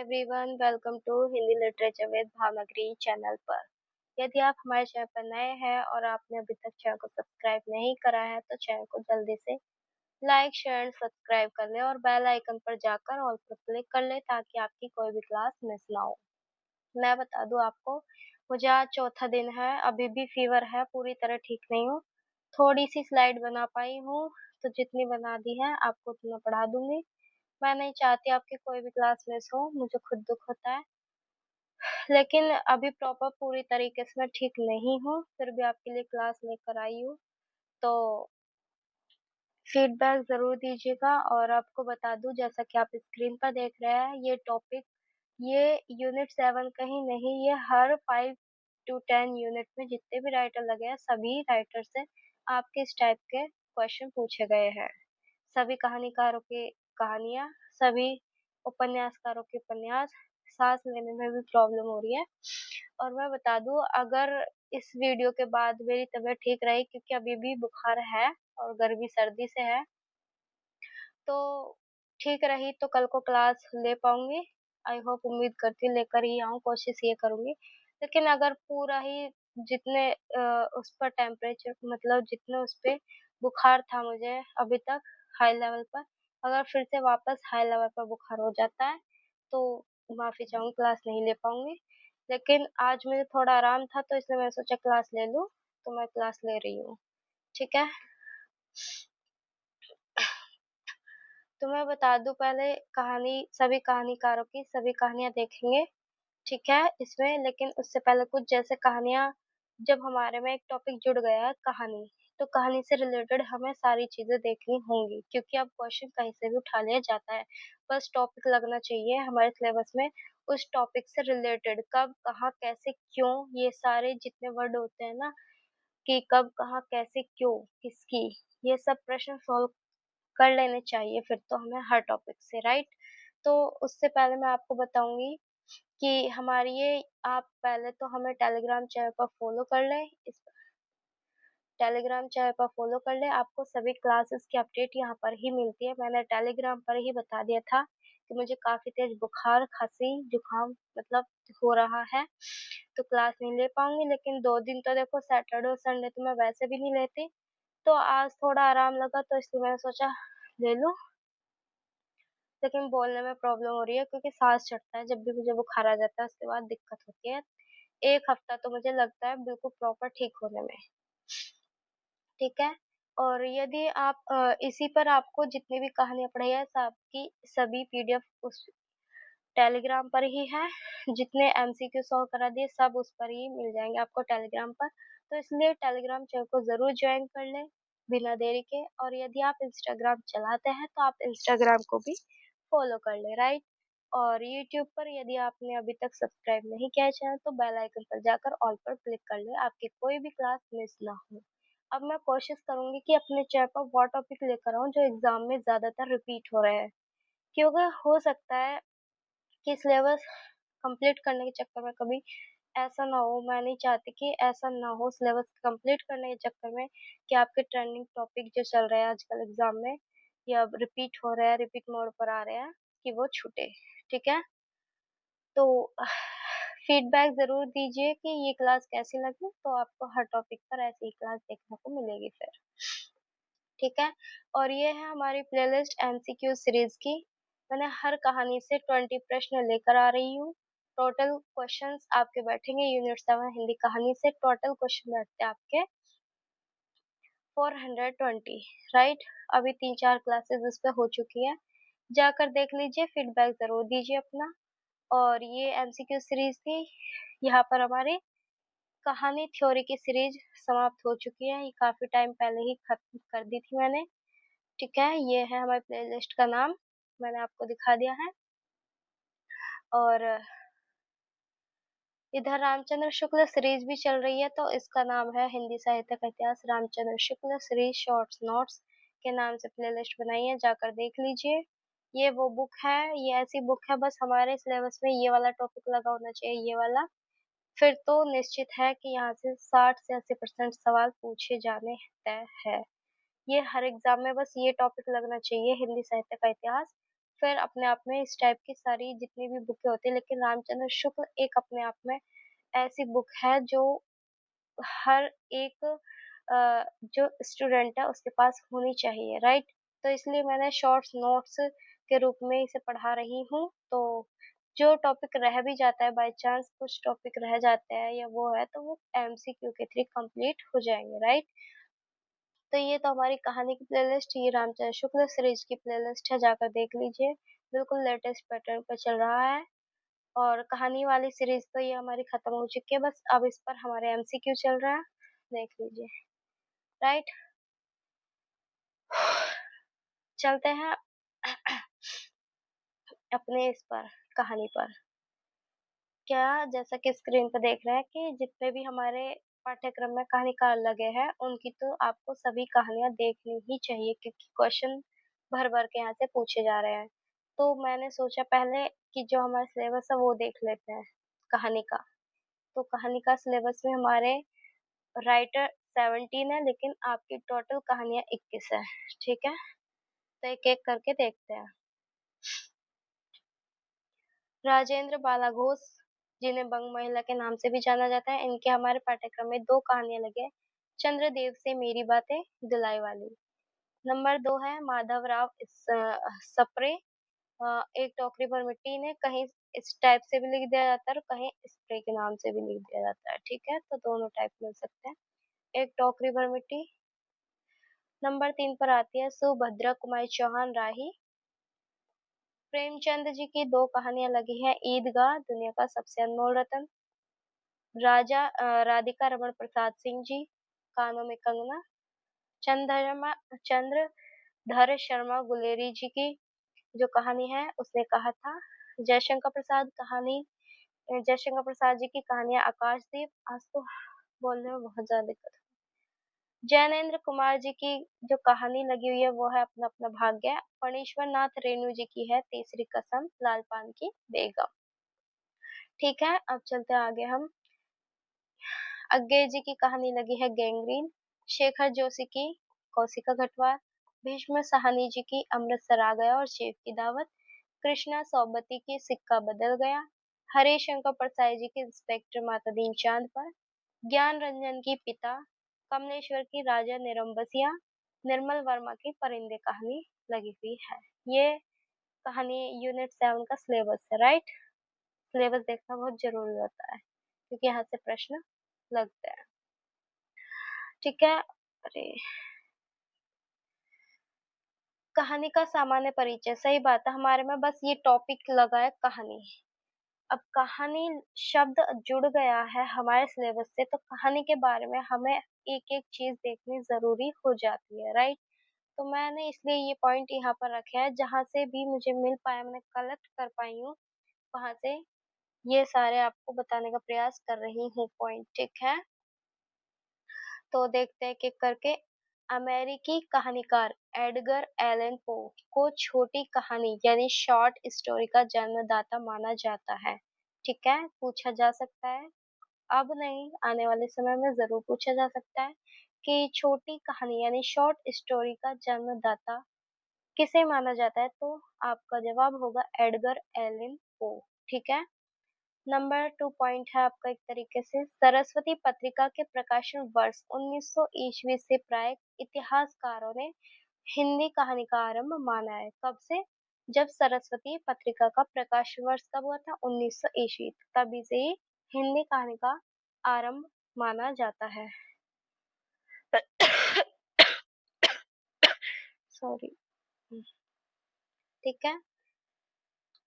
Everyone, welcome to Hindi literature with Bhavnagari channel पर। यदि आप हमारे चैनल पर नए हैं और आपने अभी तक चैनल को सब्सक्राइब नहीं करा है तो चैनल को जल्दी से लाइक शेयर सब्सक्राइब कर लें और बेल आइकन पर जाकर ऑल पर क्लिक कर लें ताकि आपकी कोई भी क्लास मिस ना हो। मैं बता दूं आपको, मुझे आज चौथा दिन है, अभी भी फीवर है, पूरी तरह ठीक नहीं हूँ। थोड़ी सी स्लाइड बना पाई हूँ, तो जितनी बना दी है आपको उतना पढ़ा दूंगी। मैं नहीं चाहती आपकी कोई भी क्लास मिस हो, मुझे खुद दुख होता है। लेकिन अभी प्रॉपर पूरी तरीके से मैं ठीक नहीं हूँ, फिर भी आपके लिए क्लास लेकर आई हूँ। तो फीडबैक ज़रूर दीजिएगा और आपको बता दूँ, जैसा कि आप स्क्रीन पर देख रहे हैं, ये टॉपिक ये यूनिट 7 का ही नहीं, ये हर 5 टू 10 यूनिट में जितने भी राइटर लगे हैं, सभी राइटर से आपके इस टाइप के क्वेश्चन पूछे गए हैं। सभी कहानीकारों की कहानियाँ, सभी उपन्यासकारों के उपन्यास, सांस लेने में भी प्रॉब्लम हो रही है। और मैं बता दूँ, अगर इस वीडियो के बाद मेरी तबीयत ठीक रही, क्योंकि अभी भी बुखार है और गर्मी सर्दी से है, तो ठीक रही तो कल को क्लास ले पाऊंगी। आई होप, उम्मीद करती हूँ लेकर ही आऊँ, कोशिश ये करूंगी। लेकिन अगर पूरा ही जितने उस पर टेम्परेचर, मतलब जितने उस पे बुखार था मुझे अभी तक हाई लेवल पर, अगर फिर से वापस हाई लेवल पर बुखार हो जाता है तो माफी चाहूंगी, क्लास नहीं ले पाऊंगी। लेकिन आज मुझे थोड़ा आराम था तो इसलिए मैंने सोचा क्लास ले लूं, तो मैं क्लास ले रही हूँ। ठीक है, तो मैं बता दूं, पहले कहानी, सभी कहानीकारों की सभी कहानियां देखेंगे, ठीक है इसमें। लेकिन उससे पहले कुछ जैसे कहानियां, जब हमारे में एक टॉपिक जुड़ गया है कहानी, तो कहानी से रिलेटेड हमें सारी चीजें देखनी होंगी, क्योंकि अब क्वेश्चन कहीं से भी उठा लिया जाता है। बस टॉपिक लगना चाहिए हमारे सिलेबस में, उस टॉपिक से रिलेटेड, कब कहाँ कैसे क्यों, ये सारे जितने वर्ड होते हैं ना, कि कब कहाँ कैसे क्यों किसकी, ये सब प्रश्न सॉल्व कर लेने चाहिए फिर तो हमें हर टॉपिक से, राइट। तो उससे पहले मैं आपको बताऊंगी कि हमारी ये, आप पहले तो हमें टेलीग्राम चैनल पर फॉलो कर लें, इस टेलीग्राम चैनल पर फॉलो कर लें। आपको सभी क्लासेस की अपडेट यहाँ पर ही मिलती है। मैंने टेलीग्राम पर ही बता दिया था कि मुझे काफ़ी तेज बुखार, खांसी, जुकाम मतलब हो रहा है, तो क्लास नहीं ले पाऊंगी। लेकिन 2 दिन तो देखो, सैटरडे और संडे तो मैं वैसे भी नहीं लेती, तो आज थोड़ा आराम लगा तो इसलिए मैंने सोचा ले लूं। लेकिन बोलने में प्रॉब्लम हो रही है, क्योंकि सांस चढ़ता है जब भी मुझे बुखार आ जाता है, उसके बाद दिक्कत होती है। 1 हफ्ता तो मुझे लगता है बिल्कुल प्रॉपर ठीक होने में, ठीक है। और यदि आप इसी पर आपको जितनी भी कहानियां पढ़ी है, सबकी सभी पीडीएफ उस टेलीग्राम पर ही है। जितने एमसीक्यू सॉल्व करा दिए सब उस पर ही मिल जाएंगे आपको टेलीग्राम पर। तो इसलिए टेलीग्राम चैनल को जरूर ज्वाइन कर लें बिना देरी के। और यदि आप इंस्टाग्राम चलाते हैं तो आप इंस्टाग्राम को भी फॉलो कर लें, राइट। और यूट्यूब पर यदि आपने अभी तक सब्सक्राइब नहीं किया है चैनल, तो बेल आइकन पर जाकर ऑल पर क्लिक कर लें, आपकी कोई भी क्लास मिस ना हो। अब मैं कोशिश करूंगी कि अपने चैनल पर वो टॉपिक लेकर आऊँ जो एग्जाम में ज्यादातर रिपीट हो रहे हैं, क्योंकि हो सकता है कि सिलेबस कंप्लीट करने के चक्कर में कभी ऐसा ना हो। मैं नहीं चाहती कि ऐसा ना हो, सिलेबस कंप्लीट करने के चक्कर में, कि आपके ट्रेंडिंग टॉपिक जो चल रहे हैं आजकल एग्जाम में, या रिपीट हो रहा है, रिपीट मोड पर आ रहे हैं, कि वो छूटे, ठीक है। तो फीडबैक ज़रूर दीजिए कि ये क्लास कैसी लगी, तो आपको हर टॉपिक पर ऐसी ही क्लास देखने को मिलेगी फिर, ठीक है। और ये है हमारी प्लेलिस्ट एमसीक्यू सीरीज की। मैंने हर कहानी से 20 प्रश्न लेकर आ रही हूँ। टोटल क्वेश्चंस आपके बैठेंगे यूनिट 7 हिंदी कहानी से, टोटल क्वेश्चन बैठते हैं आपके 420, राइट। अभी 3-4 क्लासेस इस पे हो चुकी है, जाकर देख लीजिए, फीडबैक ज़रूर दीजिए अपना। और ये एमसीक्यू सीरीज थी, यहाँ पर हमारी कहानी थ्योरी की सीरीज समाप्त हो चुकी है, ये काफ़ी टाइम पहले ही खत्म कर दी थी मैंने, ठीक है। ये है हमारी प्लेलिस्ट का नाम, मैंने आपको दिखा दिया है। और इधर रामचंद्र शुक्ल सीरीज भी चल रही है, तो इसका नाम है हिंदी साहित्य का इतिहास Ramchandra Shukla series shorts notes के नाम से प्लेलिस्ट बनाई है, जाकर देख लीजिए। ये वो बुक है, ये ऐसी बुक है, बस हमारे सिलेबस में ये वाला टॉपिक लगा होना चाहिए, ये वाला, फिर तो निश्चित है कि यहाँ से 60 से 80% सवाल पूछे जाने तय है। ये हर एग्जाम में बस ये टॉपिक लगना चाहिए, हिंदी साहित्य का इतिहास, फिर अपने आप में इस टाइप की सारी जितनी भी बुकें होती हैं, लेकिन रामचंद्र शुक्ल एक अपने आप में ऐसी बुक है जो हर एक जो स्टूडेंट है उसके पास होनी चाहिए, राइट? तो इसलिए मैंने शॉर्ट्स नोट्स के रूप में इसे पढ़ा रही हूँ। तो जो टॉपिक रह भी जाता है, बाय चांस कुछ टॉपिक रह जाते हैं या वो है, तो वो एमसीक्यू के थ्रू कंप्लीट हो जाएंगे, राइट? तो ये तो हमारी कहानी की प्लेलिस्ट, ये रामचंद्र शुक्ल सीरीज की प्लेलिस्ट है, जाकर देख लीजिए। बिल्कुल लेटेस्ट पैटर्न पे चल रहा है। और कहानी वाली सीरीज तो ये हमारी खत्म हो चुकी है, बस अब इस पर हमारे एमसीक्यू चल रहा है, देख लीजिए, राइट? चलते हैं अपने इस पर, कहानी पर। क्या जैसा कि स्क्रीन पर देख रहे हैं कि जितने भी हमारे पाठ्यक्रम में कहानीकार लगे हैं, उनकी तो आपको सभी कहानियाँ देखनी ही चाहिए, क्योंकि क्वेश्चन भर-भर के यहाँ से पूछे जा रहे हैं। तो मैंने सोचा पहले कि जो हमारा सिलेबस है वो देख लेते हैं, कहानी का। तो कहानी का सिलेबस में हमारे राइटर 17 है, लेकिन आपकी टोटल कहानियाँ 21 है, ठीक है? तो एक-एक करके देखते हैं। राजेंद्र बालाघोष, जिन्हें बंग महिला के नाम से भी जाना जाता है, इनके हमारे पाठ्यक्रम में 2 कहानियाँ लगी हैं। चंद्रदेव से मेरी बातें दिलाई वाली। नंबर 2 है माधवराव सप्रे, एक टोकरी पर मिट्टी, इन्हें कहीं इस टाइप से भी लिख दिया जाता है और कहीं स्प्रे के नाम से भी लिख दिया जाता है, ठीक है? तो दोनों टाइप मिल सकते हैं। एक टोकरी पर मिट्टी। नंबर 3 पर आती है सुभद्रा कुमारी चौहान राही। प्रेमचंद जी की 2 कहानियाँ लगी हैं, ईदगाह, दुनिया का सबसे अनमोल रतन। राधिका रमण प्रसाद सिंह जी, कानों में कंगना। चंद्रधर शर्मा गुलेरी जी की जो कहानी है, उसने कहा था। जयशंकर प्रसाद जी की कहानियां आकाशदीप, आज तो बोलने में बहुत ज्यादा दिक्कत। जैनेन्द्र कुमार जी की जो कहानी लगी हुई है वो है अपना अपना भाग्य। फणीश्वर नाथ रेणु जी की है तीसरी कसम, लाल पान की बेगम। ठीक है, अब चलते हैं आगे हम। अज्ञे जी की कहानी लगी है गैंग्रीन। शेखर जोशी की कौशिका घटवार। भीष्म साहनी जी की अमृतसर आ गया और शेफ की दावत। कृष्णा सौबती की सिक्का बदल गया। हरीश शंकर परसाई जी की इंस्पेक्टर माता दीन चांद पर। ज्ञान रंजन की पिता। कमलेश्वर की राजा निरंबसिया। निर्मल वर्मा की परिंदे कहानी लगी हुई है। ये कहानी यूनिट 7 का सिलेबस है, राइट? सिलेबस देखना बहुत जरूरी होता है, क्योंकि यहाँ से प्रश्न लगते हैं, ठीक है? अरे, कहानी का सामान्य परिचय, सही बात है, हमारे में बस ये टॉपिक लगा है कहानी। अब कहानी शब्द जुड़ गया है हमारे सिलेबस से, तो कहानी के बारे में हमें एक एक चीज देखनी जरूरी हो जाती है, राइट? तो मैंने इसलिए ये पॉइंट यहाँ पर रखे हैं, जहां से भी मुझे मिल पाया, मैंने कलेक्ट कर पाई हूँ, वहां से ये सारे आपको बताने का प्रयास कर रही हूँ पॉइंट, ठीक है? तो देखते हैं एक-एक करके। अमेरिकी कहानीकार एडगर एलन पो को छोटी कहानी यानी शॉर्ट स्टोरी का जन्मदाता माना जाता है। ठीक है, पूछा जा सकता है, अब नहीं, आने वाले समय में जरूर पूछा जा सकता है कि छोटी कहानी यानी शॉर्ट स्टोरी का जन्मदाता किसे माना जाता है, तो आपका जवाब होगा एडगर एलन पो। ठीक है। नंबर 2 पॉइंट है आपका एक तरीके से, सरस्वती पत्रिका के प्रकाशन वर्ष 1900 ईस्वी से प्राय इतिहासकारों ने हिंदी कहानी का आरंभ माना है। कब से? जब सरस्वती पत्रिका का प्रकाशन वर्ष कब हुआ था? 1900 ईस्वी, तभी से ही हिंदी कहानी का आरंभ माना जाता है। सॉरी। ठीक है।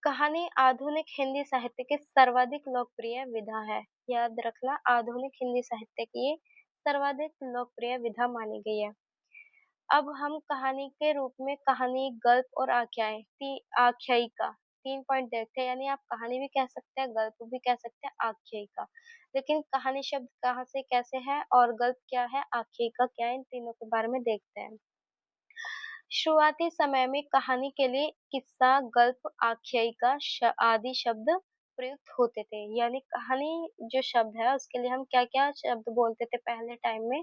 कहानी आधुनिक हिंदी साहित्य की सर्वाधिक लोकप्रिय विधा है। याद रखना, आधुनिक हिंदी साहित्य की सर्वाधिक लोकप्रिय विधा मानी गई है। अब हम कहानी के रूप में कहानी, गल्प और आख्यायिका 3 पॉइंट देखते हैं, यानी आप कहानी भी कह सकते हैं, गल्प भी कह सकते हैं, आख्यायिका। लेकिन कहानी शब्द कहाँ से कैसे है और गल्प क्या है, आख्यायिका क्या है, इन तीनों के बारे में देखते हैं। शुरुआती समय में कहानी के लिए किस्सा, गल्प, आख्यायिका आदि शब्द प्रयुक्त होते थे। यानी कहानी जो शब्द है उसके लिए हम क्या क्या शब्द बोलते थे पहले टाइम में?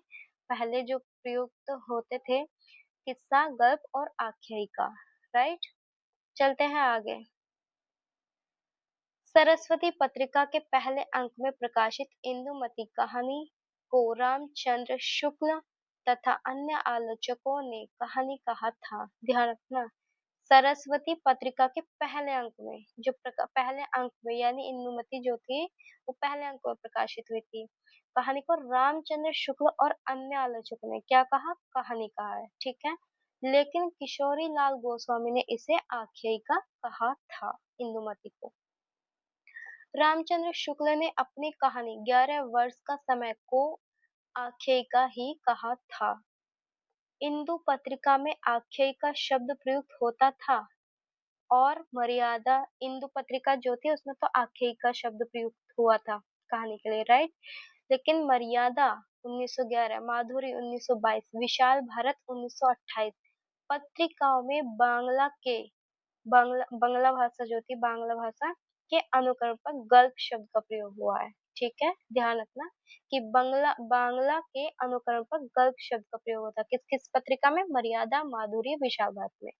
पहले जो प्रयुक्त होते थे, किस्सा, गल्प और आख्यायिका, राइट? चलते हैं आगे। सरस्वती पत्रिका के पहले अंक में प्रकाशित इंदुमती कहानी को रामचंद्र शुक्ल तथा अन्य आलोचकों ने कहानी कहा था। ध्यान रखना, सरस्वती पत्रिका के पहले अंक में, जो पहले अंक में यानी इंदुमती जो थी वो पहले अंक में प्रकाशित हुई थी। कहानी को रामचंद्र शुक्ल और अन्य आलोचकों ने क्या कहा? कहानी कहा है, ठीक है। लेकिन किशोरी लाल गोस्वामी ने इसे आख्यायिका कहा था, इंदुमती को। रामचंद्र शुक्ल ने अपनी कहानी 11 वर्ष का समय को आख्यायिका ही कहा था। इंदु पत्रिका में आख्यायिका शब्द प्रयुक्त होता था और मर्यादा इंदु पत्रिका जो थी उसमें तो आख्यायिका शब्द प्रयुक्त हुआ था कहानी के लिए, राइट। लेकिन मर्यादा 1911, माधुरी 1922, विशाल भारत 1928 पत्रिकाओं में बांग्ला भाषा जो थी, बांग्ला भाषा के अनुकरण पर गल्प शब्द का प्रयोग हुआ है, ठीक है। ध्यान रखना कि बांग्ला के अनुकरण पर गल्प शब्द का प्रयोग होता है। किस किस पत्रिका में? मर्यादा, माधुरी, विशाल भारत में।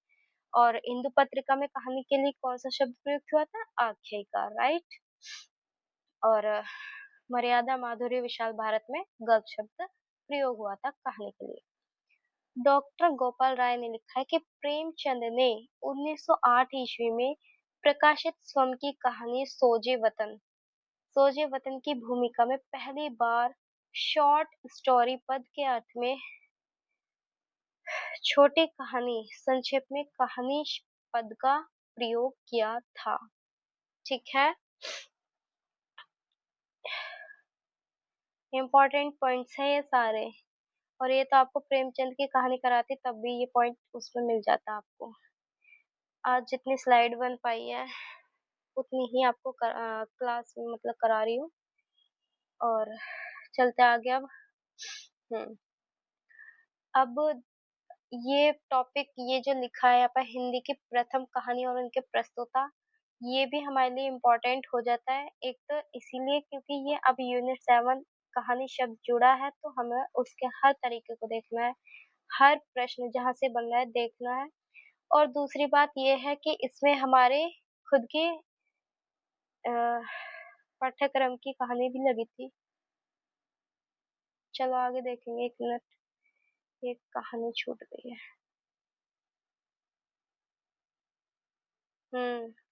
और इंदु पत्रिका में कहानी के लिए कौन सा शब्द प्रयुक्त हुआ था? आख्यायिका, राइट। और मर्यादा, माधुरी, विशाल भारत में गल्प शब्द प्रयोग हुआ था कहानी के लिए। डॉक्टर गोपाल राय ने लिखा है कि प्रेमचंद ने 1908 ईस्वी में प्रकाशित स्वयं की कहानी सोजे वतन की भूमिका में पहली बार शॉर्ट स्टोरी पद के अर्थ में छोटी कहानी, संक्षेप में कहानी पद का प्रयोग किया था, ठीक है। इम्पोर्टेंट पॉइंट्स है ये सारे, और ये तो आपको प्रेमचंद की कहानी कराती तब भी ये पॉइंट उसमें मिल जाता आपको। आज जितनी स्लाइड बन पाई है उतनी ही आपको क्लास में मतलब करा रही हूँ। और चलते आगे अब। हम्म अब ये टॉपिक, ये जो लिखा है यहाँ पर हिंदी की प्रथम कहानी और उनके प्रस्तोता, ये भी हमारे लिए इम्पोर्टेंट हो जाता है। एक तो इसीलिए क्योंकि ये अब यूनिट 7 कहानी शब्द जुड़ा है तो हमें उसके हर तरीके को देखना है, हर प्रश्न जहाँ से बन रहा है देखना है। और दूसरी बात ये है कि इसमें हमारे खुद के पाठ्यक्रम की कहानी भी लगी थी। चलो आगे देखेंगे, एक मिनट, एक कहानी छूट गई है।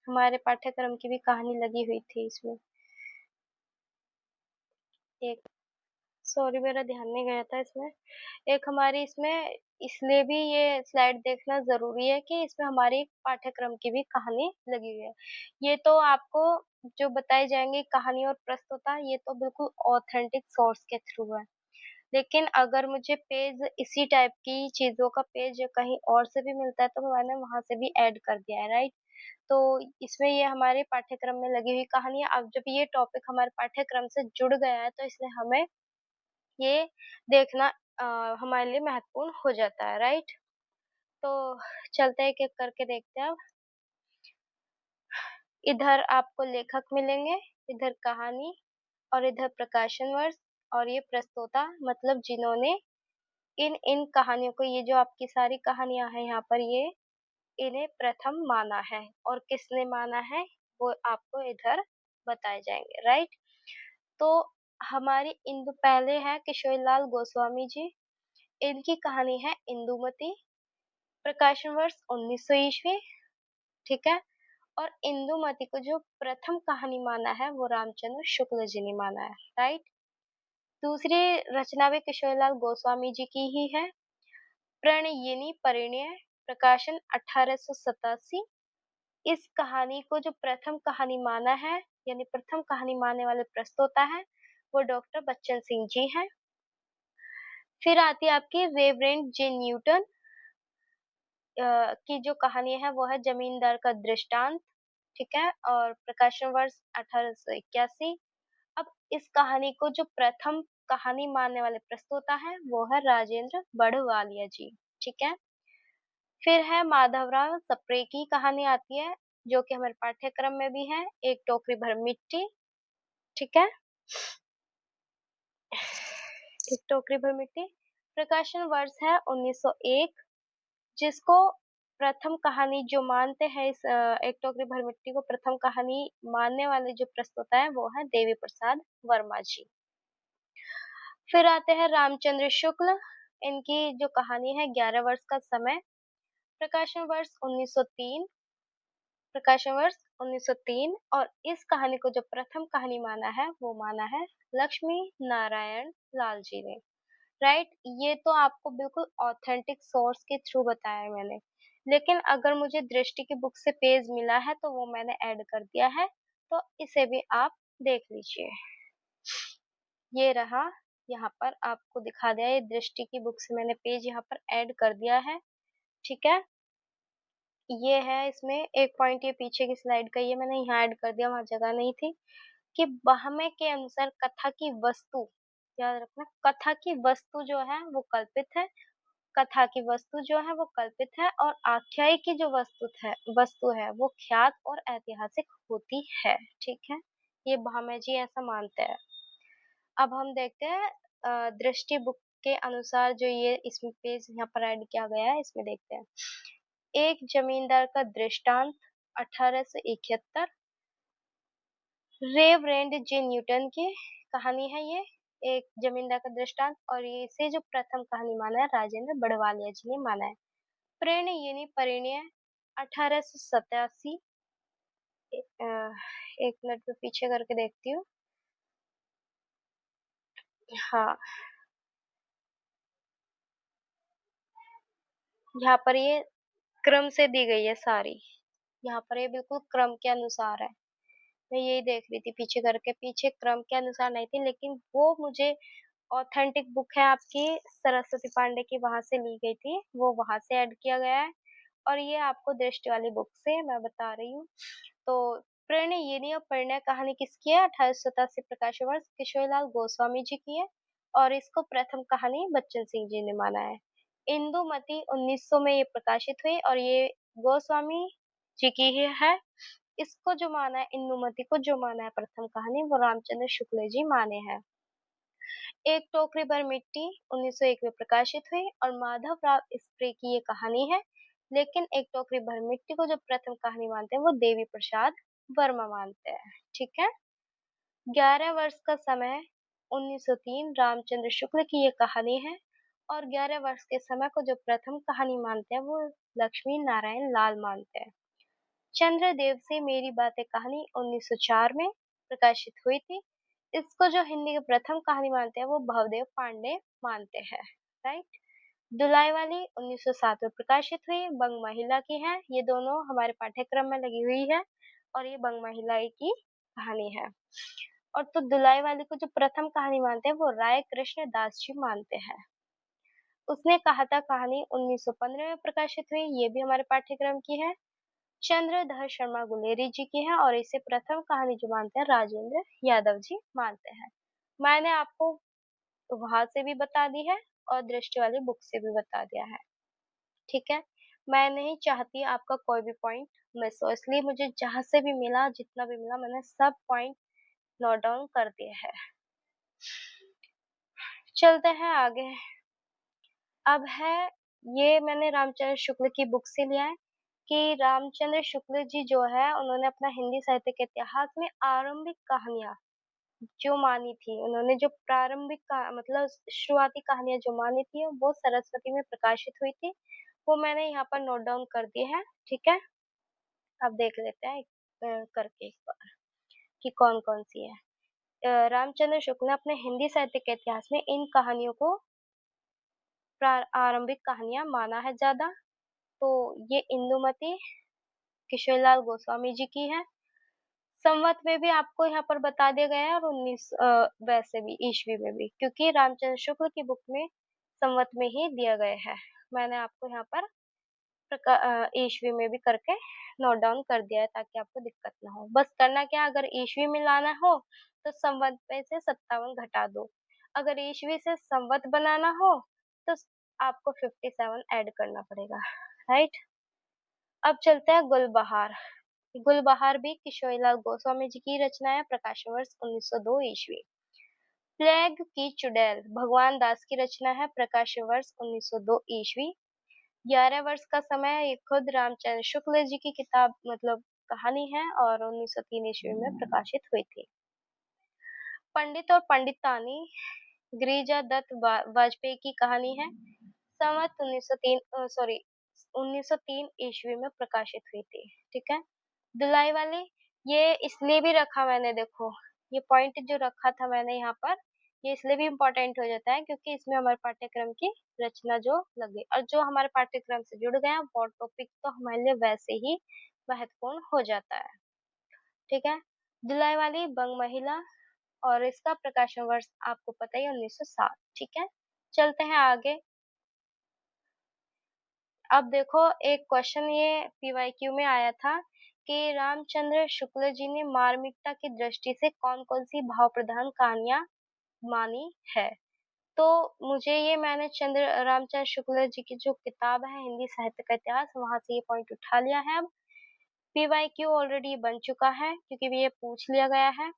हमारे पाठ्यक्रम की भी कहानी लगी हुई थी इसमें। एक, सॉरी मेरा ध्यान नहीं गया था इसमें। एक हमारी इसमें, इसलिए भी ये स्लाइड देखना जरूरी है कि इसमें हमारी पाठ्यक्रम की भी कहानी लगी हुई है। ये तो आपको जो बताई जाएंगी कहानी और प्रस्तुता, ये तो बिल्कुल ऑथेंटिक सोर्स के थ्रू है। लेकिन अगर मुझे पेज इसी टाइप की चीजों का पेज कहीं और से भी मिलता है तो मैंने वहां से भी ऐड कर दिया है, राइट। तो इसमें ये हमारे पाठ्यक्रम में लगी हुई कहानी है। अब जब ये टॉपिक हमारे पाठ्यक्रम से जुड़ गया है तो इसलिए हमें ये देखना हमारे लिए महत्वपूर्ण हो जाता है, राइट। तो चलते हैं, एक एक करके देखते हैं अब। इधर आपको लेखक मिलेंगे, इधर कहानी, और इधर प्रकाशन वर्ष, और ये प्रस्तोता, मतलब जिन्होंने इन इन कहानियों को, ये जो आपकी सारी कहानियां हैं यहाँ पर, ये इन्हें प्रथम माना है और किसने माना है वो आपको इधर बताए जाएंगे, राइट। तो हमारी इंदु पहले है किशोरीलाल गोस्वामी जी, इनकी कहानी है इंदुमती, प्रकाशन वर्ष 1900 ईस्वी, ठीक है। और इंदुमती को जो प्रथम कहानी माना है वो रामचंद्र शुक्ल जी ने माना है, राइट। दूसरी रचना भी किशोरीलाल गोस्वामी जी की ही है, प्रणयिनी परिणय, प्रकाशन 1887। इस कहानी को जो प्रथम कहानी माना है, यानी प्रथम कहानी मानने वाले प्रस्तोता है, वो डॉक्टर बच्चन सिंह जी हैं। फिर आती है आपकी रेवरेंड जे न्यूटन की जो कहानी है वो है जमींदार का दृष्टांत, ठीक है, और प्रकाशन वर्ष 1881। अब इस कहानी को जो प्रथम कहानी मानने वाले प्रस्तोता है वो है राजेंद्र बड़वालिया जी, ठीक है। फिर है माधवराव सप्रे की कहानी आती है, जो कि हमारे पाठ्यक्रम में भी है, एक टोकरी भर मिट्टी, ठीक है। एक टोकरी भर मिट्टी, प्रकाशन वर्ष है 1901, जिसको प्रथम कहानी जो मानते हैं इस एक टोकरी भर मिट्टी को प्रथम कहानी मानने वाले जो प्रस्तोता है वो है देवी प्रसाद वर्मा जी। फिर आते हैं रामचंद्र शुक्ल। इनकी जो कहानी है 11 वर्ष का समय, प्रकाशन वर्ष 1903, प्रकाशन वर्ष 1903। और इस कहानी को जो प्रथम कहानी माना है वो माना है लक्ष्मी नारायण लाल जी ने। राइट, ये तो आपको बिल्कुल ऑथेंटिक सोर्स के थ्रू बताया है मैंने, लेकिन अगर मुझे दृष्टि की बुक से पेज मिला है तो वो मैंने ऐड कर दिया है, तो इसे भी आप देख लीजिए। ये रहा, यहाँ पर आपको दिखा दिया, ये दृष्टि की बुक से मैंने पेज यहाँ पर ऐड कर दिया है। ठीक है, ये है, इसमें एक पॉइंट ये पीछे की स्लाइड का ये मैंने यहाँ ऐड कर दिया, वहां जगह नहीं थी, कि बहमे के अनुसार कथा की वस्तु, याद रखना, कथा की वस्तु जो है वो कल्पित है, कथा की वस्तु जो है वो कल्पित है, और आख्यायी की जो वस्तु है वो ख्यात और ऐतिहासिक होती है। ठीक है, ये भामे जी ऐसा मानते हैं। अब हम देखते हैं दृष्टि बुक के अनुसार जो ये इसमें पेज यहाँ पर ऐड किया गया है, इसमें देखते हैं। एक जमींदार का दृष्टांत, 1871, रेवरेंड जे न्यूटन की कहानी है ये, एक जमींदार का दृष्टांत। और ये इसे जो प्रथम कहानी माना है राजेंद्र बड़वालिया जी ने माना है। प्रणयिनी परिणय, 1887। एक मिनट में पीछे करके देखती हूँ। हाँ, यहाँ पर ये क्रम से दी गई है सारी, यहाँ पर ये बिल्कुल क्रम के अनुसार है। मैं यही देख रही थी पीछे करके, पीछे क्रम के अनुसार नहीं थी, लेकिन वो मुझे ऑथेंटिक बुक है आपकी सरस्वती पांडे की, वहां से ली गई थी, वो वहां से ऐड किया गया है। और ये आपको दृष्टि वाली बुक से मैं बता रही हूँ। तो प्रणयिनी और परिणय कहानी किसकी है? 1887 प्रकाशन वर्ष किशोरीलाल गोस्वामी जी की है, और इसको प्रथम कहानी बच्चन सिंह जी ने माना है। इंदुमती 1900 में ये प्रकाशित हुई, और ये गोस्वामी जी की ही है। इसको जो माना है, इंदुमती को जो माना है प्रथम कहानी, वो रामचंद्र शुक्ल जी माने हैं। एक टोकरी भर मिट्टी 1901 में प्रकाशित हुई, और माधव राव स्प्रे की ये कहानी है। लेकिन एक टोकरी भर मिट्टी को जो प्रथम कहानी मानते हैं वो देवी प्रसाद वर्मा मानते हैं। ठीक है, 11 वर्ष का समय 1903, रामचंद्र शुक्ल की ये कहानी है। और 11 वर्ष के समय को जो प्रथम कहानी मानते हैं वो लक्ष्मी नारायण लाल मानते हैं। चंद्रदेव से मेरी बातें कहानी 1904 में प्रकाशित हुई थी। इसको जो हिंदी की प्रथम कहानी मानते हैं वो भवदेव पांडे मानते हैं। राइट, दुलाई वाली 1907 में प्रकाशित हुई, बंग महिला की है। ये दोनों हमारे पाठ्यक्रम में लगी हुई है, और ये बंग महिला की कहानी है। और तो दुलाई वाली को जो प्रथम कहानी मानते हैं वो राय कृष्ण दास जी मानते हैं। उसने कहा था कहानी 1915 में प्रकाशित हुई, ये भी हमारे पाठ्यक्रम की है। चंद्रधर शर्मा गुलेरी जी की है, और इसे प्रथम कहानी जो मानते हैं राजेंद्र यादव जी मानते हैं। मैंने आपको वहां से भी बता दी है, और दृष्टि वाली बुक से भी बता दिया है। ठीक है, मैं नहीं चाहती आपका कोई भी पॉइंट मिस हो, इसलिए मुझे जहां से भी मिला, जितना भी मिला, मैंने सब पॉइंट नोट डाउन कर दिए हैं। चलते हैं आगे। अब है, ये मैंने रामचंद्र शुक्ल की बुक से लिया है, कि रामचंद्र शुक्ल जी जो है उन्होंने अपना हिंदी साहित्य के इतिहास में आरंभिक कहानियां जो मानी थी, उन्होंने जो प्रारंभिक का मतलब शुरुआती कहानियां जो मानी थी वो सरस्वती में प्रकाशित हुई थी, वो मैंने यहाँ पर नोट डाउन कर दिए हैं। ठीक है, अब देख लेते हैं करके एक बार कि कौन कौन सी है। रामचंद्र शुक्ल ने अपने हिंदी साहित्य के इतिहास में इन कहानियों को आरंभिक कहानियां माना है ज्यादा। तो ये इंदुमती किशोरीलाल गोस्वामी जी की है। संवत में भी आपको यहाँ पर बता दिया गया है, और 19 वैसे भी ईस्वी में भी, क्योंकि रामचंद्र शुक्ल की बुक में संवत में ही दिया गया है। मैंने आपको यहाँ पर ईस्वी में भी करके नोट डाउन कर दिया है, ताकि आपको दिक्कत ना हो। बस करना क्या, अगर ईस्वी में लाना हो तो संवत में से 57 घटा दो, अगर ईस्वी से संवत बनाना हो तो आपको 57 ऐड करना पड़ेगा। राइट, अब चलते हैं गुलबहार। गुलबहार भी किशोरीलाल गोस्वामी जी की रचना है, प्रकाशन वर्ष 1902 ईस्वी। प्लेग की चुड़ैल भगवान दास की रचना है, प्रकाशन वर्ष 1902 ईस्वी। 11 वर्ष का समय ये खुद रामचंद्र शुक्ल जी की किताब मतलब कहानी है और 1903 ईस्वी में प्रकाशित हुई थी। पंडित और पंडितानी गिरिजा दत्त वाजपेयी की कहानी है। संवत 1903 ईस्वी में प्रकाशित हुई थी। ठीक है। धुलाई वाली ये इसलिए भी रखा मैंने, देखो ये पॉइंट जो रखा था मैंने यहाँ पर, ये इसलिए भी इम्पोर्टेंट हो जाता है क्योंकि इसमें हमारे पाठ्यक्रम की रचना जो लगे और जो हमारे पाठ्यक्रम से जुड़ गया वो टॉपिक तो हमारे लिए वैसे ही महत्वपूर्ण हो जाता है। ठीक है। धुलाई वाली बंग महिला और इसका प्रकाशन वर्ष आपको पता ही 1907। ठीक है। चलते हैं आगे। अब देखो एक क्वेश्चन ये पीवाईक्यू में आया था कि रामचंद्र शुक्ल जी ने मार्मिकता की दृष्टि से कौन कौन सी भाव प्रधान कहानियां मानी है। तो मुझे ये मैंने रामचंद्र शुक्ल जी की जो किताब है हिंदी साहित्य का इतिहास, वहां से ये पॉइंट उठा लिया है। अब पीवाईक्यू ऑलरेडी बन चुका है क्योंकि ये पूछ लिया गया है,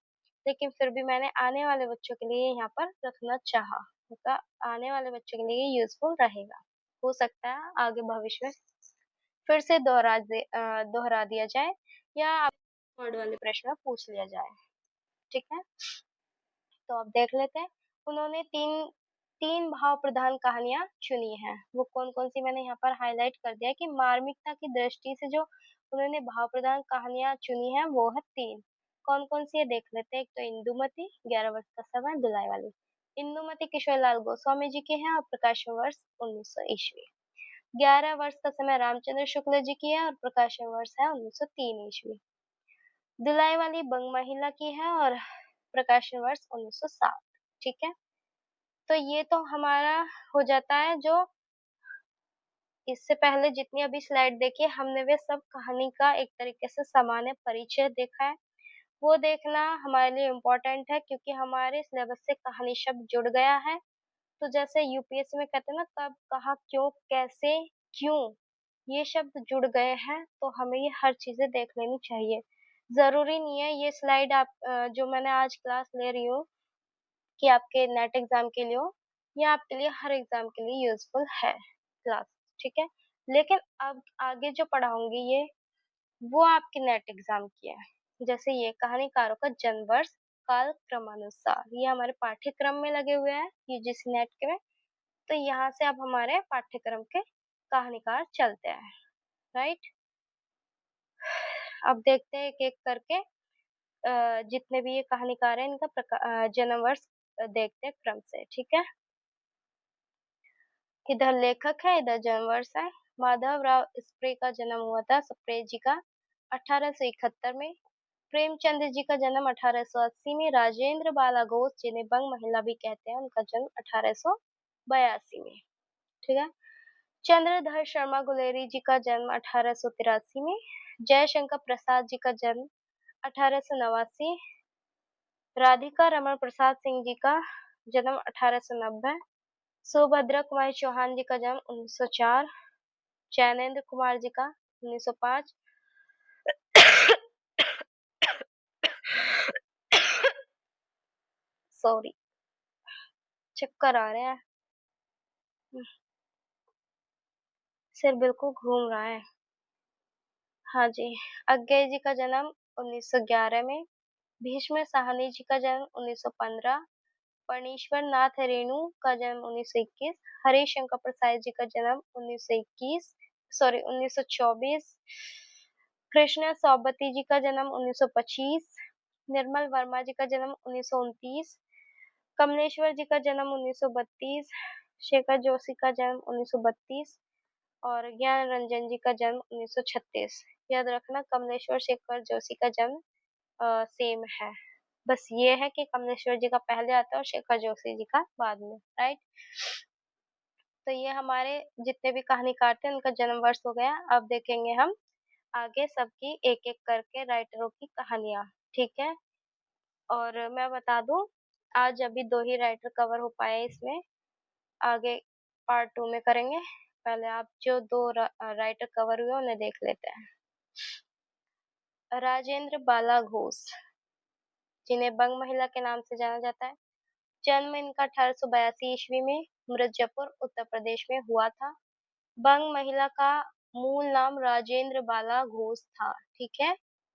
लेकिन फिर भी मैंने आने वाले बच्चों के लिए यहाँ पर रखना चाहा, क्योंकि आने वाले बच्चों के लिए यूजफुल रहेगा। हो सकता है आगे भविष्य में फिर से दोहरा दिया जाए या वर्ड वाले प्रश्न में पूछ लिया जाए। ठीक है। तो अब देख लेते हैं। उन्होंने तीन तीन भाव प्रधान कहानियां चुनी हैं। वो कौन कौन सी मैंने यहाँ पर हाईलाइट कर दिया कि मार्मिकता की दृष्टि से जो उन्होंने भाव प्रधान कहानियां चुनी हैं वो है तीन। कौन कौन सी है देख लेते हैं। एक तो इंदुमती, 11 वर्ष का समय, धुलाई वाली। इंदुमती किशोर लाल गोस्वामी जी के हैं और प्रकाशन वर्ष 1900 ईस्वी। 11 वर्ष का समय रामचंद्र शुक्ल जी की है और प्रकाशन वर्ष है 1903 ईस्वी। धुलाई वाली बंग महिला की है और प्रकाशन वर्ष 1907। ठीक है। तो ये तो हमारा हो जाता है। जो इससे पहले जितनी अभी स्लाइड देखी हमने वे सब कहानी का एक तरीके से सामान्य परिचय देखा है। वो देखना हमारे लिए इम्पोर्टेंट है क्योंकि हमारे सिलेबस से कहानी शब्द जुड़ गया है। तो जैसे यूपीएससी में कहते हैं ना, कब कहाँ क्यों कैसे क्यों, ये शब्द जुड़ गए हैं तो हमें ये हर चीजें देख लेनी चाहिए। जरूरी नहीं है ये स्लाइड आप जो मैंने आज क्लास ले रही हूँ कि आपके नेट एग्जाम के लिए हो, या आपके लिए हर एग्जाम के लिए यूजफुल है क्लास। ठीक है। लेकिन अब आगे जो पढ़ाऊंगी ये वो आपके नेट एग्जाम की है। जैसे ये कहानीकारों का जन्म वर्ष काल क्रमानुसार, ये हमारे पाठ्यक्रम में लगे हुए हैं यूजीसी नेट के में। तो यहाँ से अब हमारे पाठ्यक्रम के कहानीकार चलते हैं। राइट। अब देखते हैं एक एक करके जितने भी ये कहानीकार हैं इनका जन्म वर्ष देखते हैं क्रम से। ठीक है। इधर लेखक है, इधर जन्म वर्ष है। माधव राव स्प्रे का जन्म हुआ था, स्प्रे जी का 1871 में। प्रेमचंद जी का जन्म 1880 में। राजेंद्र बाला घोष जिन्हें बंग महिला भी कहते हैं उनका जन्म 1882 में। ठीक है। चंद्रधर शर्मा गुलेरी जी का जन्म 1883 में। जयशंकर प्रसाद जी का जन्म 1889। राधिका रमन प्रसाद सिंह जी का जन्म 1890। सुभद्रा कुमारी चौहान जी का जन्म 1904। चैनेन्द्र कुमार जी का 1905। सॉरी, चक्कर आ रहे हैं, सिर बिल्कुल घूम रहा है। हाँ जी। अज्ञे जी का जन्म 1911 में। भीष्म साहनी जी का जन्म 1915। फणीश्वर नाथ रेणु का जन्म 1921। हरीश शंकर प्रसाद जी का जन्म 1921, सॉरी 1924। कृष्ण सौबती जी का जन्म 1925। निर्मल वर्मा जी का जन्म 1929। कमलेश्वर जी का जन्म 1932। शेखर जोशी का जन्म 1932 और ज्ञान रंजन जी का जन्म 1936। याद रखना कमलेश्वर शेखर जोशी का जन्म सेम है। बस ये है कि कमलेश्वर जी का पहले आता है और शेखर जोशी जी का बाद में। राइट। तो ये हमारे जितने भी कहानीकार थे उनका जन्म वर्ष हो गया। अब देखेंगे हम आगे सबकी एक एक करके राइटरों की कहानियां। ठीक है। और मैं बता दूं आज अभी दो ही राइटर कवर हो पाए इसमें, आगे पार्ट 2 में करेंगे। पहले आप जो दो राइटर कवर हुए उन्हें देख लेते हैं। राजेंद्र बाला घोष जिन्हें बंग महिला के नाम से जाना जाता है। जन्म इनका 1882 ईस्वी में मिर्जापुर उत्तर प्रदेश में हुआ था। बंग महिला का मूल नाम राजेंद्र बाला घोष था, ठीक है?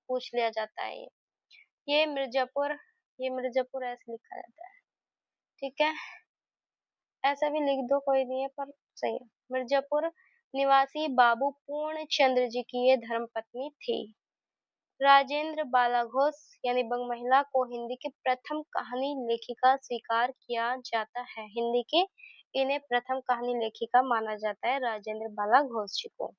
पूछ लिया जाता है ये। ये मिर्जापुर ये मिर्जापुर ऐसे लिखा जाता है, ठीक है? ऐसा भी लिख दो, कोई नहीं है, पर सही है। मिर्जापुर निवासी बाबू पूर्ण चंद्र जी की ये धर्मपत्नी थी। राजेंद्र बाला घोष यानी बंग महिला को हिंदी की प्रथम कहानी लेखिका स्वीकार किया जाता है। हिंदी की इन्हें प्रथम कहानी लेखिका माना जाता है, राजेंद्र बाला घोष जी को।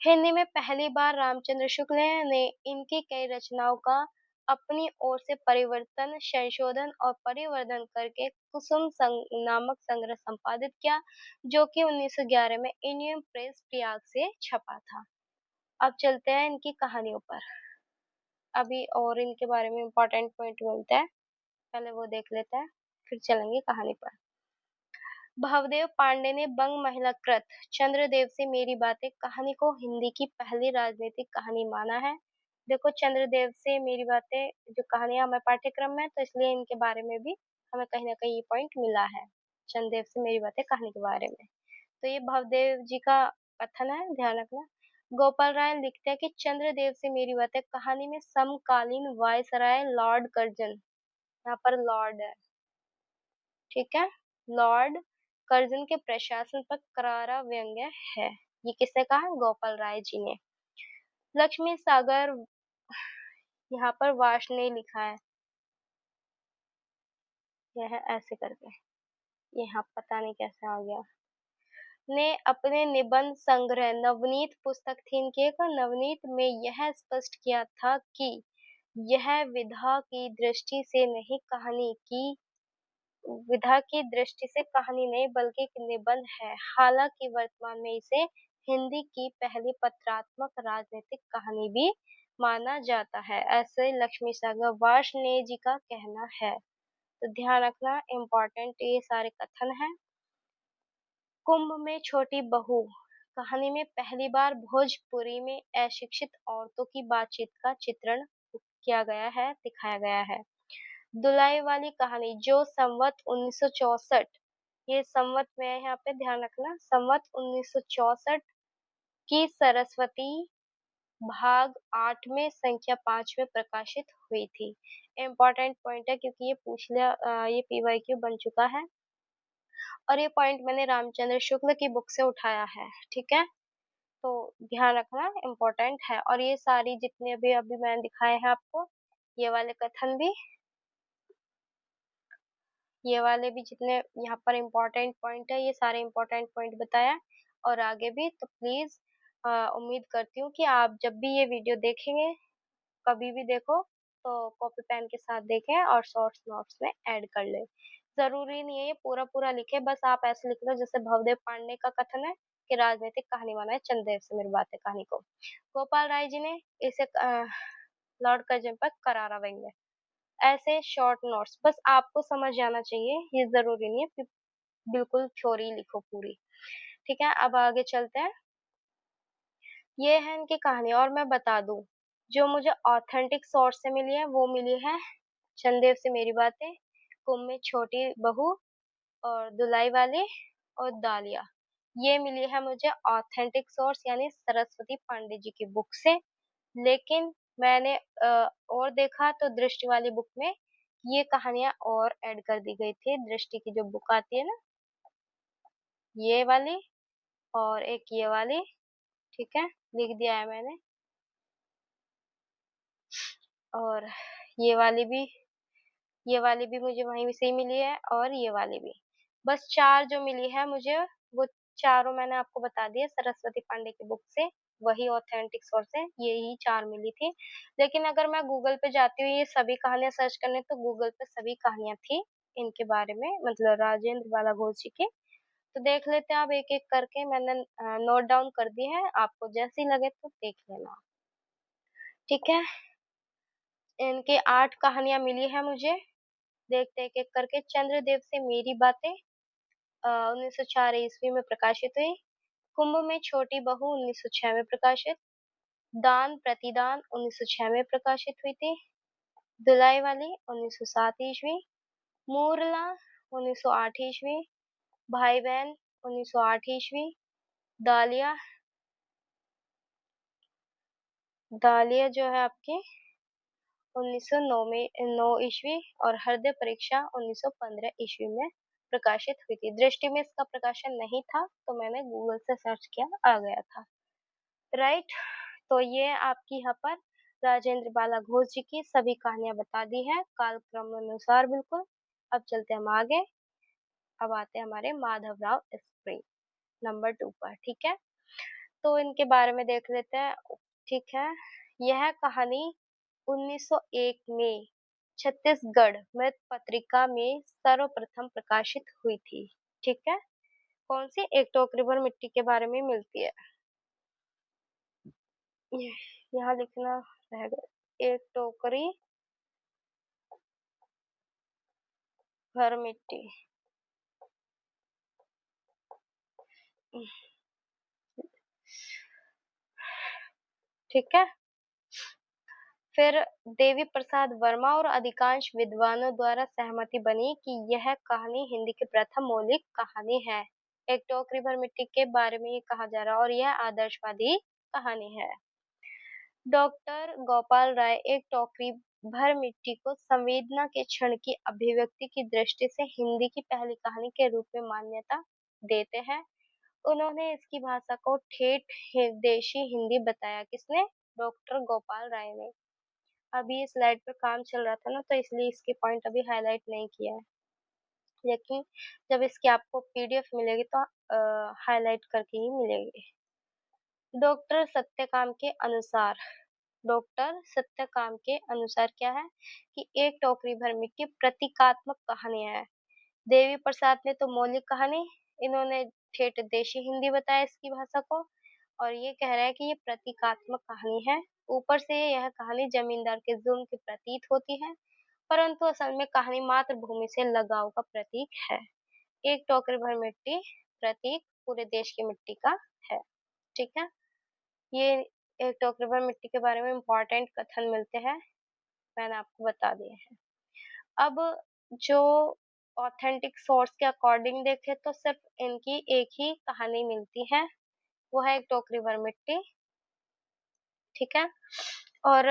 हिंदी में पहली बार रामचंद्र शुक्ल ने इनकी कई रचनाओं का अपनी ओर से परिवर्तन, संशोधन और परिवर्धन करके कुसुम नामक संग्रह संपादित किया, जो कि 1911 में इंडियन प्रेस प्रयाग से छपा था। अब चलते हैं इनकी कहानियों पर। अभी और इनके बारे में इम्पोर्टेंट पॉइंट मिलते हैं, पहले वो देख लेते हैं, फिर चलेंगे कहानी पर। भवदेव पांडे ने बंग महिला कृत चंद्रदेव से मेरी बातें कहानी को हिंदी की पहली राजनीतिक कहानी माना है। देखो, चंद्रदेव से मेरी बातें जो कहानियां हमारे पाठ्यक्रम में है, तो इसलिए इनके बारे में भी हमें कहीं ना कहीं ये पॉइंट मिला है, चंद्रदेव से मेरी बातें कहानी के बारे में। तो ये भवदेव जी का कथन है, ध्यान रखना। गोपाल राय लिखते हैं कि चंद्रदेव से मेरी बातें कहानी में समकालीन वायसराय लॉर्ड कर्जन, यहाँ पर लॉर्ड है, ठीक है? लॉर्ड कर्जन के प्रशासन पर करारा व्यंग्य है। ये किसने कहा है? गोपाल राय जी ने। लक्ष्मी सागर, यहाँ पर वाश ने लिखा है, यह है ऐसे करके, यहाँ पता नहीं कैसे आ गया, ने अपने निबंध संग्रह नवनीत पुस्तक थी इनकी एक, नवनीत में यह स्पष्ट किया था कि यह विधा की दृष्टि से कहानी नहीं बल्कि एक निबंध है। हालांकि वर्तमान में इसे हिंदी की पहली पत्रात्मक राजनीतिक कहानी भी माना जाता है, ऐसे लक्ष्मी सागर वार्ष्णेय जी का कहना है। तो ध्यान रखना, इम्पोर्टेंट ये सारे कथन हैं। कुंभ में छोटी बहू कहानी में पहली बार भोजपुरी में अशिक्षित औरतों की बातचीत का चित्रण किया गया है, दिखाया गया है। दुलाई वाली कहानी जो संवत 1964, ये संवत में है, यहाँ पे ध्यान रखना, संवत 1964 की सरस्वती भाग 8 में संख्या 5 में प्रकाशित हुई थी। इम्पोर्टेंट पॉइंट है क्योंकि ये पूछ लिया, ये पीवाईक्यू बन चुका है, और ये पॉइंट मैंने रामचंद्र शुक्ल की बुक से उठाया है, ठीक है? तो ध्यान रखना, इम्पोर्टेंट है। और ये सारी जितने भी अभी मैंने दिखाए हैं आपको, ये वाले कथन भी, ये वाले भी जितने यहाँ पर इम्पोर्टेंट पॉइंट है, ये सारे इम्पोर्टेंट पॉइंट बताया, और आगे भी। तो प्लीज उम्मीद करती हूँ कि आप जब भी ये वीडियो देखेंगे, कभी भी देखो, तो कॉपी पेन के साथ देखें और शॉर्ट्स नोट्स में ऐड कर ले। जरूरी नहीं है ये पूरा पूरा लिखे, बस आप ऐसे लिख लो जैसे भवदेव पांडे का कथन है कि राजनीतिक कहानी माना है चंद्रदेव से मेरी बातें कहानी को। गोपाल राय जी ने इसे लॉर्ड कर्जन पर करारा व्यंग्य, ऐसे शॉर्ट नोट्स बस आपको समझ आना चाहिए, ये जरूरी नहीं है कि बिल्कुल थ्योरी लिखो पूरी, ठीक है? अब आगे चलते हैं। ये है इनकी कहानी, और मैं बता दूं, जो मुझे ऑथेंटिक सोर्स से मिली है वो मिली है चंदेव से मेरी बातें, कुम में छोटी बहू, और दुलाई वाले, और दालिया। ये मिली है मुझे ऑथेंटिक सोर्स यानी सरस्वती पांडे जी की बुक से। लेकिन मैंने और देखा तो दृष्टि वाली बुक में ये कहानियां और ऐड कर दी गई थी। दृष्टि की जो बुक आती है ना, ये वाली और एक ये वाली, ठीक है, लिख दिया है मैंने। और ये वाली भी, ये वाली भी मुझे वहीं से ही मिली है, और ये वाली भी। बस चार जो मिली है मुझे, वो चारों मैंने आपको बता दिया सरस्वती पांडे की बुक से, वही ऑथेंटिक सोर्स है, यही चार मिली थी। लेकिन अगर मैं गूगल पे जाती हूँ ये सभी कहानियां सर्च करने, तो गूगल पे सभी कहानियां थी इनके बारे में, मतलब राजेंद्र बाला घोष जी के। तो देख लेते हैं आप एक एक करके, मैंने नोट डाउन कर दी है, आपको जैसी लगे तो देख लेना, ठीक है? इनके 8 कहानियां मिली है मुझे, देखते एक एक करके। चंद्रदेव से मेरी बातें 1904 ईस्वी में प्रकाशित हुई। कुंभ में छोटी बहू 1906 में प्रकाशित। दान प्रतिदान 1906 में प्रकाशित हुई थी। धुलाई वाली 1907 ईस्वी। मूरला 1908 ईस्वी। भाई बहन 1908 ईस्वी। दालिया दालिया जो है आपकी 1909 में 9 ईस्वी और हृदय परीक्षा 1915 ईस्वी में प्रकाशित हुई थी। दृष्टि में इसका प्रकाशन नहीं था, तो मैंने गूगल से सर्च किया, आ गया था। राइट, तो ये आपकी यहाँ पर राजेंद्र बाला घोष जी की सभी कहानियां बता दी है कालक्रम अनुसार बिल्कुल। अब चलते हम आगे। अब आते हैं हमारे माधवराव स्प्रे नंबर 2 पर, ठीक है। तो इनके बारे में देख लेते हैं, ठीक है। यह कहानी 1901 में छत्तीसगढ़ मृत पत्रिका में सर्वप्रथम प्रकाशित हुई थी, ठीक है। कौन सी? एक टोकरी भर मिट्टी के बारे में मिलती है। यहाँ लिखना रह गया, एक टोकरी भर मिट्टी। ठीक है। फिर देवी प्रसाद वर्मा और अधिकांश विद्वानों द्वारा सहमति बनी कि यह कहानी हिंदी की प्रथम मौलिक कहानी है। एक टोकरी भर मिट्टी के बारे में ये कहा जा रहा है और यह आदर्शवादी कहानी है। डॉक्टर गोपाल राय एक टोकरी भर मिट्टी को संवेदना के क्षण की अभिव्यक्ति की दृष्टि से हिंदी की पहली कहानी के रूप में मान्यता देते हैं। उन्होंने इसकी भाषा को ठेठ देशी हिंदी बताया। किसने? डॉक्टर गोपाल राय ने। अभी इस स्लाइड पर काम चल रहा था ना, तो इसलिए इसके पॉइंट अभी हाईलाइट नहीं किया है, लेकिन जब इसकी आपको पीडीएफ मिलेगी तो हाईलाइट करके ही मिलेगी। डॉक्टर सत्यकाम के अनुसार डॉक्टर सत्यकाम के अनुसार क्या है कि एक टोकरी भर मिट्टी प्रतीकात्मक कहानी है। देवी प्रसाद ने तो मौलिक कहानी, इन्होंने ठेठ देशी हिंदी बताया इसकी भाषा को, और ये कह रहा है कि ये प्रतीकात्मक कहानी है। ऊपर से यह कहानी जमींदार के जुल्म की प्रतीत होती है, परंतु असल में कहानी मातृभूमि से लगाव का प्रतीक है। एक टोकरी भर मिट्टी प्रतीक पूरे देश की मिट्टी का है, ठीक है। ये एक टोकरी भर मिट्टी के बारे में इम्पोर्टेंट कथन मिलते हैं, मैंने आपको बता दिए हैं। अब जो ऑथेंटिक सोर्स के अकॉर्डिंग देखें तो सिर्फ इनकी एक ही कहानी मिलती है, वो है एक टोकरी भर मिट्टी, ठीक है। और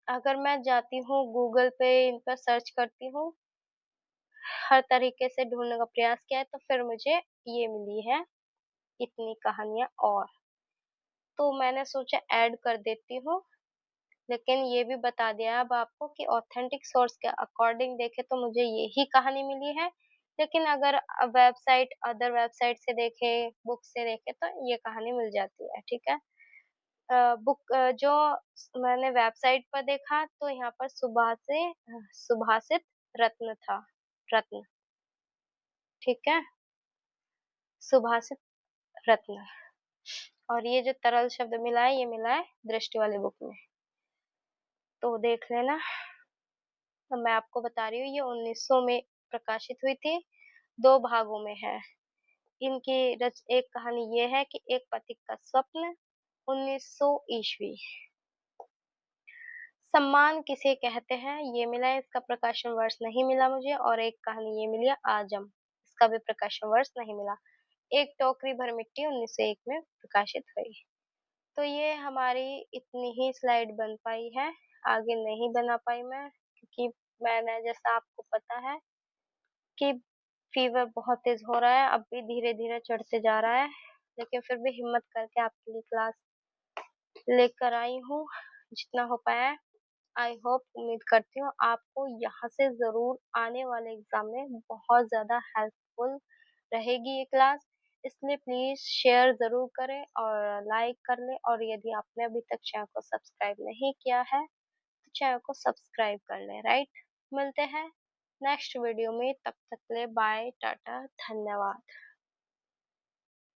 अगर मैं जाती हूँ गूगल पे, इन पर सर्च करती हूँ, हर तरीके से ढूंढने का प्रयास किया है, तो फिर मुझे ये मिली है इतनी कहानियां। और तो मैंने सोचा ऐड कर देती हूँ, लेकिन ये भी बता दिया अब आपको कि ऑथेंटिक सोर्स के अकॉर्डिंग देखें तो मुझे यही कहानी मिली है, लेकिन अगर वेबसाइट अदर वेबसाइट से देखें, बुक से देखें, तो ये कहानी मिल जाती है, ठीक है। बुक जो मैंने वेबसाइट पर देखा तो यहाँ पर सुभाषित रत्न था, रत्न, ठीक है, सुभाषित रत्न। और ये जो तरल शब्द मिला है, ये मिला है दृष्टि वाली बुक में, तो देख लेना। अब मैं आपको बता रही हूँ, ये 1900 में प्रकाशित हुई थी, 2 भागों में है। इनकी एक कहानी ये है कि एक पथिक का स्वप्न 1900 ईस्वी। सम्मान किसे कहते हैं, ये मिला है, इसका प्रकाशन वर्ष नहीं मिला मुझे। और एक कहानी ये मिली है आजम, इसका भी प्रकाशन वर्ष नहीं मिला। एक टोकरी भर मिट्टी 1901 में प्रकाशित हुई। तो ये हमारी इतनी ही स्लाइड बन पाई है, आगे नहीं बना पाई मैं, क्योंकि मैंने, जैसा आपको पता है कि फीवर बहुत तेज हो रहा है, अब भी धीरे धीरे चढ़ते जा रहा है, लेकिन फिर भी हिम्मत करके आपके लिए क्लास लेकर आई हूँ जितना हो पाया है। आई होप, उम्मीद करती हूँ आपको यहाँ से जरूर आने वाले एग्जाम में बहुत ज्यादा हेल्पफुल रहेगी ये क्लास। इसलिए प्लीज शेयर जरूर करें और लाइक कर लें, और यदि आपने अभी तक चैनल को सब्सक्राइब नहीं किया है तो चैनल को सब्सक्राइब कर लें। राइट, मिलते हैं नेक्स्ट वीडियो में, तब तक के लिए बाय, टाटा, धन्यवाद।